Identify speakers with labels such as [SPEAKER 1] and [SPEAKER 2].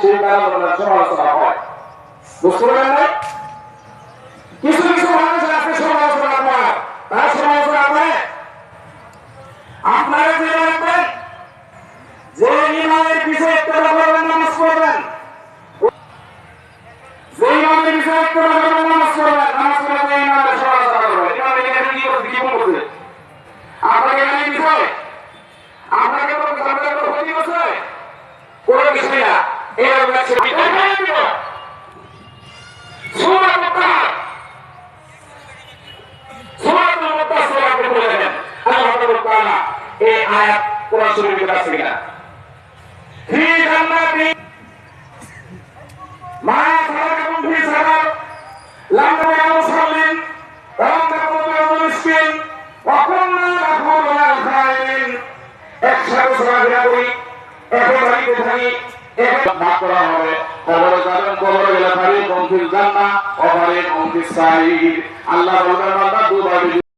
[SPEAKER 1] সেই কারণে সমালোচনা হয়। বুঝতে পারলেন না? কিছু কিছু মানুষ আছে সমালোচনা করে, তারা সমালোচনা করে আপনারা যে রাখবেন যে ইমামের পিছিয়ে ইত্তেবা করবেন, নামাজ পড়বেন, যে ইমামের পিছিয়ে ইত্তেবা করবেন, নামাজ পড়বেন, নামাজ পড়ে যে ইমামের সমালোচনা করবেন, ইমাম এখানে কি করছে, কি বলছে? আপনাকে এখানে বিষয় আপনাকে তো আপনাকে তো ক্ষতি করছে কোনো বিষয় না। এইভাবে এই আয়াত কোরআন শরীফের কাছে কিনা ফি জান্নাতি মা সালাকাতুম ফি সাকার লাম তাকুনু মুসাল্লিন ওয়া লাম তাকুনু মিসকিন ওয়া কুননা নাখুযু মিনাল খায়িন। একসাথে চলাফেরা করি, একই বাড়িতে থাকি, এক ভাগ করা হবে। কবরে যাবেন, কবরে গেলে ফারিকুম ফিল জান্নাহ ওয়া ফারিকুম ফিস সাঈর। আল্লাহ বলবেন বান্দা দুবার